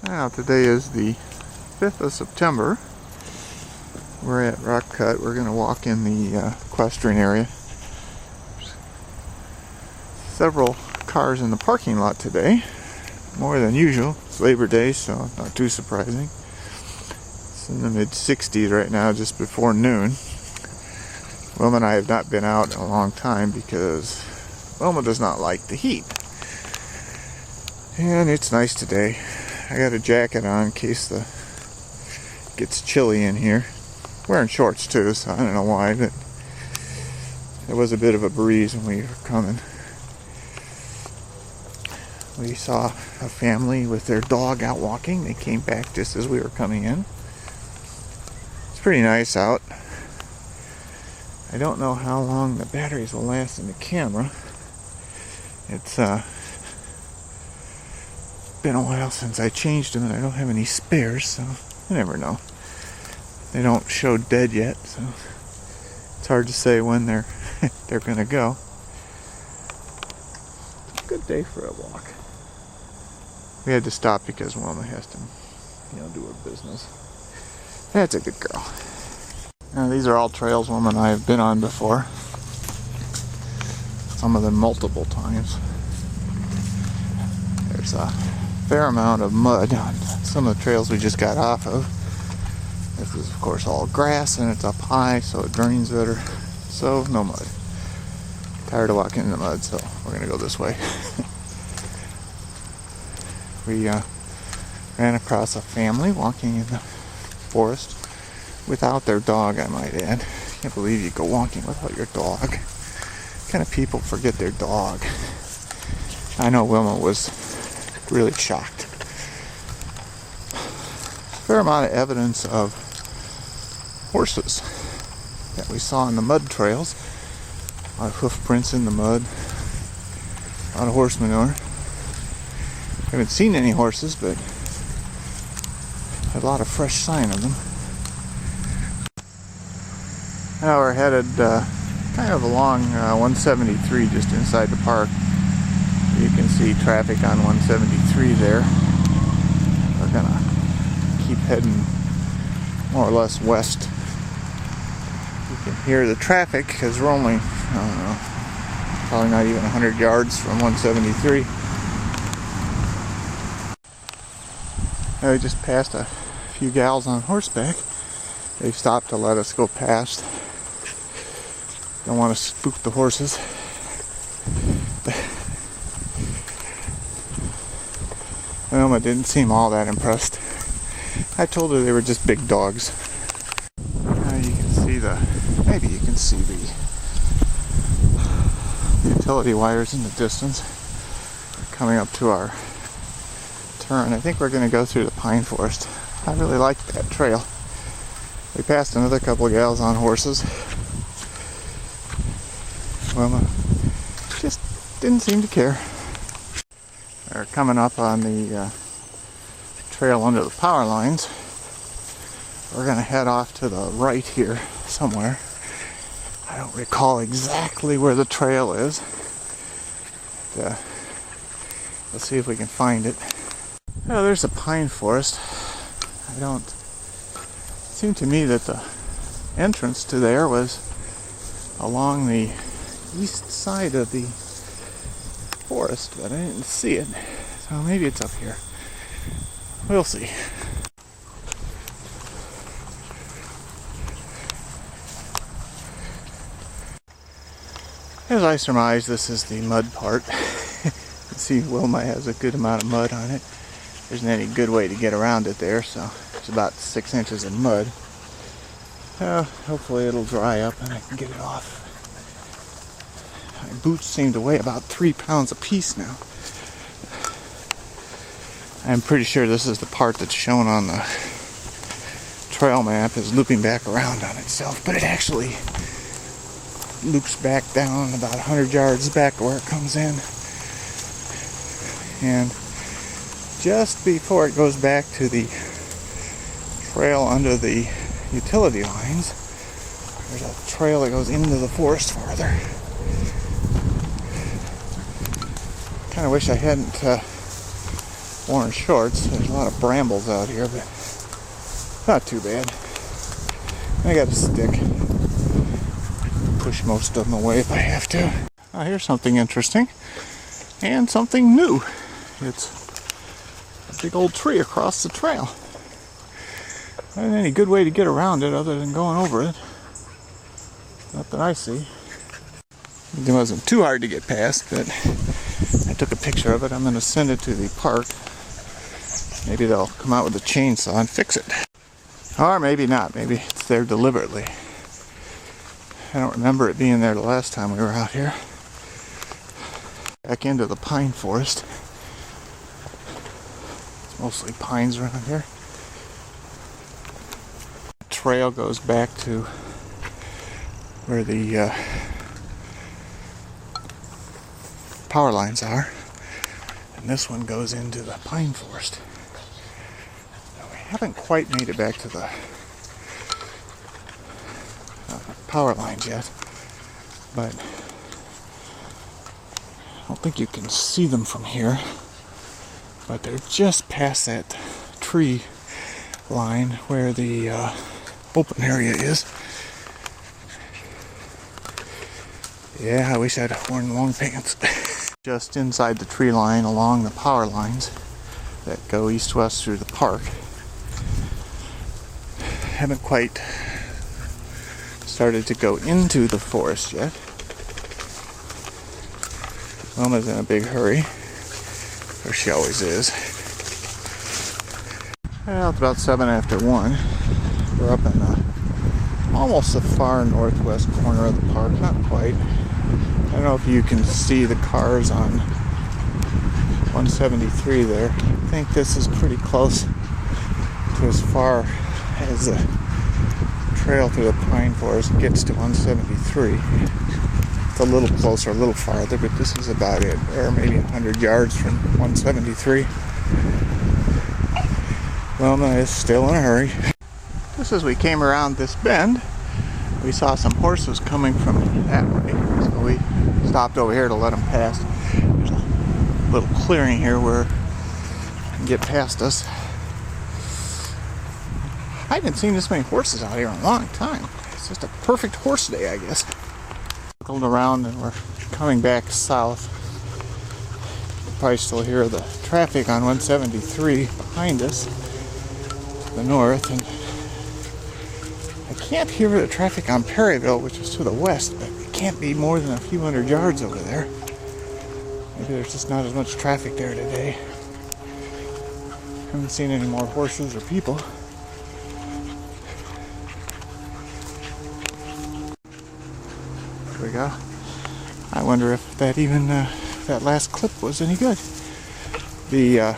Now today is the 5th of September. We're at Rock Cut. We're going to walk in the equestrian area. Several cars in the parking lot today. More than usual. It's Labor Day, so not too surprising. It's in the mid-60s right now, just before noon. Wilma and I have not been out in a long time because Wilma does not like the heat. And it's nice today. I got a jacket on in case it gets chilly in here. Wearing shorts too, so I don't know why, but there was a bit of a breeze when we were coming. We saw a family with their dog out walking. They came back just as we were coming in. It's pretty nice out. I don't know how long the batteries will last in the camera. It's been a while since I changed them and I don't have any spares, so you never know. They don't show dead yet, so it's hard to say when they're gonna go. Good day for a walk. We had to stop because Wilma has to, do her business. That's a good girl. Now these are all trails Wilma and I have been on before. Some of them multiple times. There's a fair amount of mud on some of the trails we just got off of. This is of course all grass and it's up high, so it drains better. So no mud. Tired of walking in the mud, so we're gonna go this way. We ran across a family walking in the forest without their dog, I might add. Can't believe you go walking without your dog. What kind of people forget their dog? I know Wilma was really shocked. Fair amount of evidence of horses that we saw in the mud trails. A lot of hoof prints in the mud. A lot of horse manure. Haven't seen any horses, but a lot of fresh sign of them. Now we're headed kind of along 173 just inside the park. You can see traffic on 173 there. We're gonna keep heading more or less west. You can hear the traffic because we're only, I don't know, probably not even 100 yards from 173. Now we just passed a few gals on horseback. They stopped to let us go past. Don't want to spook the horses. Wilma didn't seem all that impressed. I told her they were just big dogs. Now you can see maybe you can see the utility wires in the distance. We're coming up to our turn. I think we're going to go through the pine forest. I really like that trail. We passed another couple of gals on horses. Wilma just didn't seem to care. We're coming up on the trail under the power lines. We're going to head off to the right here somewhere. I don't recall exactly where the trail is. But, let's see if we can find it. Oh, there's a pine forest. It seemed to me that the entrance to there was along the east side of the forest, but I didn't see it, so maybe it's up here. We'll see. As I surmise, this is the mud part. You can see Wilma has a good amount of mud on it. There isn't any good way to get around it there, so it's about 6 inches of mud. Hopefully it'll dry up and I can get it off. My boots seem to weigh about 3 pounds a piece now. I'm pretty sure this is the part that's shown on the trail map is looping back around on itself, but it actually loops back down about 100 yards back where it comes in. And just before it goes back to the trail under the utility lines, there's a trail that goes into the forest farther. Kind of wish I hadn't orange shorts. There's a lot of brambles out here, but not too bad. I got a stick. Push most of them away if I have to. Here's something interesting and something new. It's a big old tree across the trail. Not any good way to get around it other than going over it. Not that I see. It wasn't too hard to get past, but I took a picture of it. I'm going to send it to the park. Maybe they'll come out with a chainsaw and fix it. Or maybe not. Maybe it's there deliberately. I don't remember it being there the last time we were out here. Back into the pine forest. It's mostly pines around here. The trail goes back to where the power lines are, and this one goes into the pine forest. Now, we haven't quite made it back to the power lines yet, but I don't think you can see them from here, but they're just past that tree line where the open area is. Yeah, I wish I'd worn long pants. Just inside the tree line along the power lines that go east-west through the park. Haven't quite started to go into the forest yet. Wilma's in a big hurry, or she always is. Well, it's about 7 after 1. We're up in almost the far northwest corner of the park, not quite. I don't know if you can see the cars on 173 there. I think this is pretty close to as far as the trail through the pine forest gets to 173. It's a little closer, a little farther, but this is about it. Or maybe 100 yards from 173. Wilma is still in a hurry. Just as we came around this bend, we saw some horses coming from that way. So we stopped over here to let them pass. There's a little clearing here where they can get past us. I haven't seen this many horses out here in a long time. It's just a perfect horse day, I guess. Circled around and we're coming back south. You can probably still hear the traffic on 173 behind us to the north, and I can't hear the traffic on Perryville, which is to the west, but it can't be more than a few hundred yards over there. Maybe there's just not as much traffic there today. Haven't seen any more horses or people. There we go. I wonder if that even that last clip was any good. The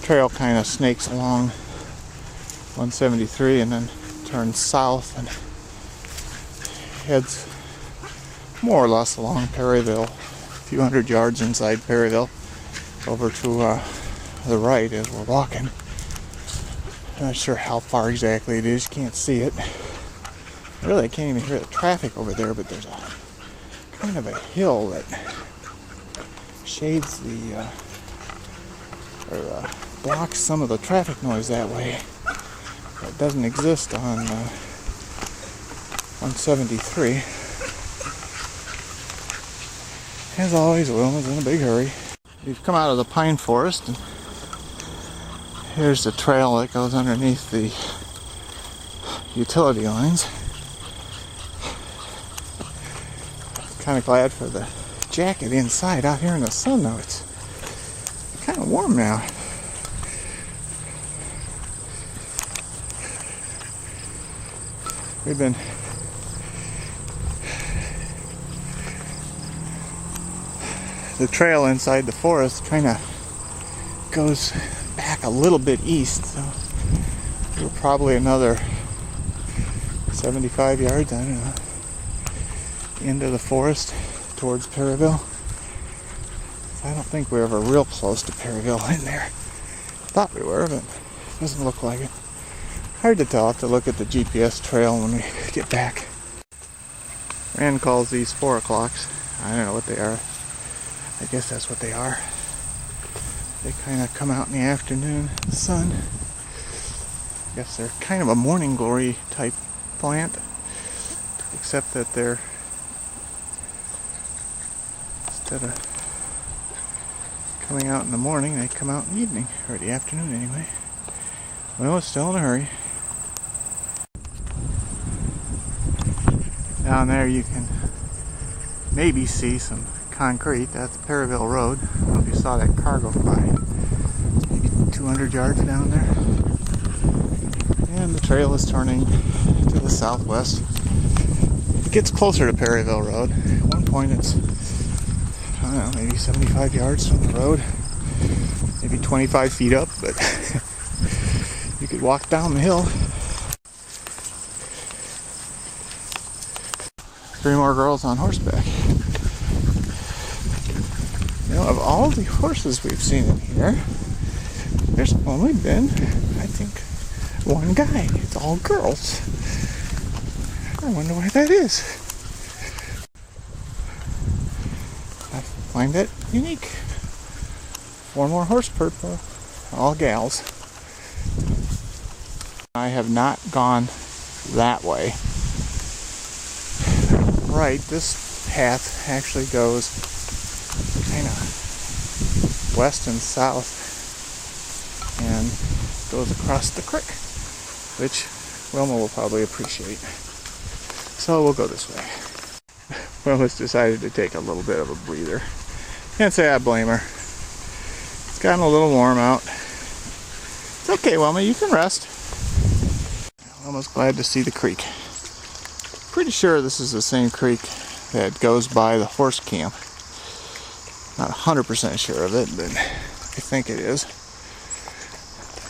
trail kind of snakes along 173 and then turns south and heads more or less along Perryville, a few hundred yards inside Perryville, over to the right as we're walking. I'm not sure how far exactly it is. You can't see it. Really, I can't even hear the traffic over there, but there's a kind of a hill that shades the or blocks some of the traffic noise that way. That doesn't exist on 173. As always, Wilma's in a big hurry. We've come out of the pine forest, and here's the trail that goes underneath the utility lines. Kind of glad for the jacket inside. Out here in the sun, though, it's kind of warm now. We've been the trail inside the forest kind of goes back a little bit east, so we're probably another 75 yards, I don't know, into the forest towards Perryville. I don't think we're ever real close to Perryville in there. Thought we were, but it doesn't look like it. Hard to tell. I'll have to look at the GPS trail when we get back. Rand calls these 4 o'clocks. I don't know what they are. I guess that's what they are. They kind of come out in the afternoon, the sun. I guess they're kind of a morning glory type plant, except that they're, instead of coming out in the morning, they come out in the evening, or the afternoon anyway. Well, it's still in a hurry. Down there you can maybe see some concrete. That's Perryville Road. I don't know if you saw that car go by. Maybe 200 yards down there. And the trail is turning to the southwest. It gets closer to Perryville Road. At one point it's, I don't know, maybe 75 yards from the road. Maybe 25 feet up, but you could walk down the hill. 3 more girls on horseback. You know, of all the horses we've seen in here, there's only been, I think, 1 guy. It's all girls. I wonder why that is. I find that unique. 4 more horse purple, all gals. I have not gone that way. Right, this path actually goes kind of west and south and goes across the creek, which Wilma will probably appreciate. So we'll go this way. Wilma's decided to take a little bit of a breather. Can't say I blame her. It's gotten a little warm out. It's okay, Wilma, you can rest. Wilma's glad to see the creek. Pretty sure this is the same creek that goes by the horse camp. Not 100% sure of it, but I think it is. I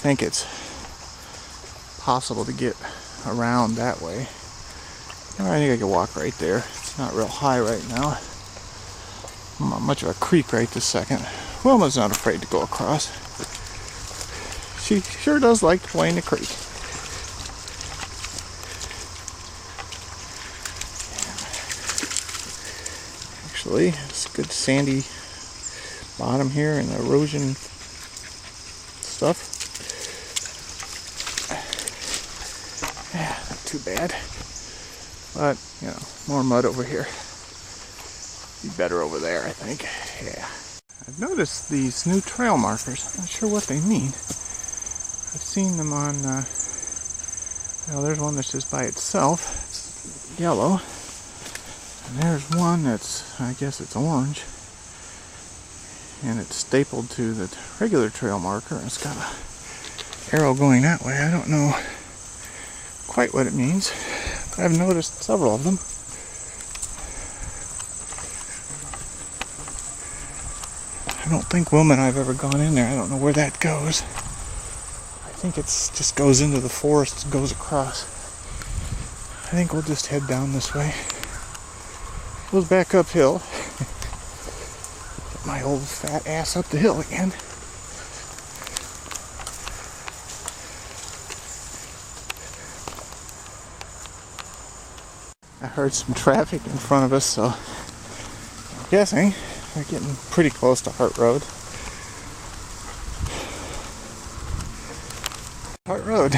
think it's possible to get around that way. I think I can walk right there. It's not real high right now. Not much of a creek right this second. Wilma's not afraid to go across. She sure does like to play in the creek. Actually, it's good sandy bottom here and erosion stuff. Yeah, not too bad. But, you know, more mud over here. Be better over there, I think. Yeah. I've noticed these new trail markers. I'm not sure what they mean. I've seen them on, well, there's one that's just by itself. It's yellow. And there's one that's, I guess it's orange. And it's stapled to the regular trail marker. It's got an arrow going that way. I don't know quite what it means. But I've noticed several of them. I don't think Wilma and I have ever gone in there. I don't know where that goes. I think it's just goes into the forest and goes across. I think we'll just head down this way. Goes back uphill. Get my old fat ass up the hill again. I heard some traffic in front of us, so I'm guessing we're getting pretty close to Hart Road. Hart Road.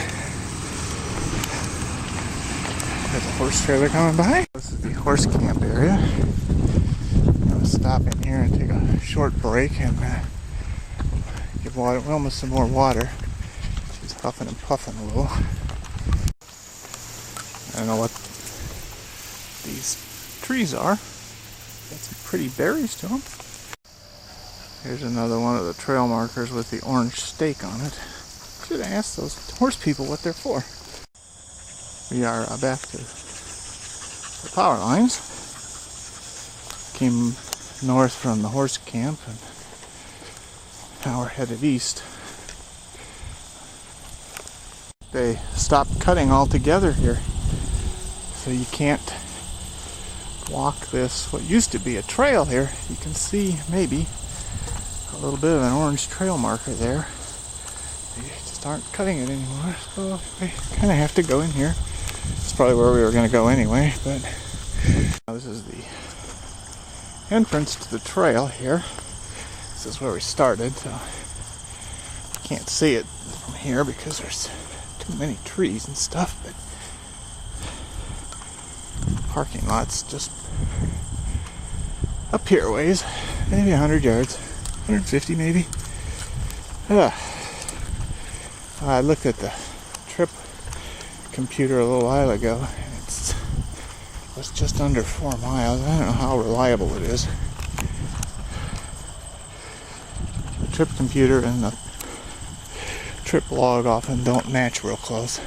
There's a horse trailer coming by. This is the horse camp area. I'm going to stop in here and take a short break and give Wilma some more water. She's huffing and puffing a little. I don't know what these trees are. Got some pretty berries to them. Here's another one of the trail markers with the orange stake on it. Should ask those horse people what they're for. We are back to the power lines. Came north from the horse camp and now we're headed east. They stopped cutting altogether here, so you can't walk this, what used to be a trail here. You can see maybe a little bit of an orange trail marker there. They just aren't cutting it anymore, so we kind of have to go in here. It's probably where we were going to go anyway, but this is the entrance to the trail here. This is where we started, so can't see it from here because there's too many trees and stuff, but parking lot's just up here a ways, maybe 100 yards, 150 maybe. I looked at the trip computer a little while ago, and it was just under 4 miles. I don't know how reliable it is. The trip computer and the trip log often don't match real close.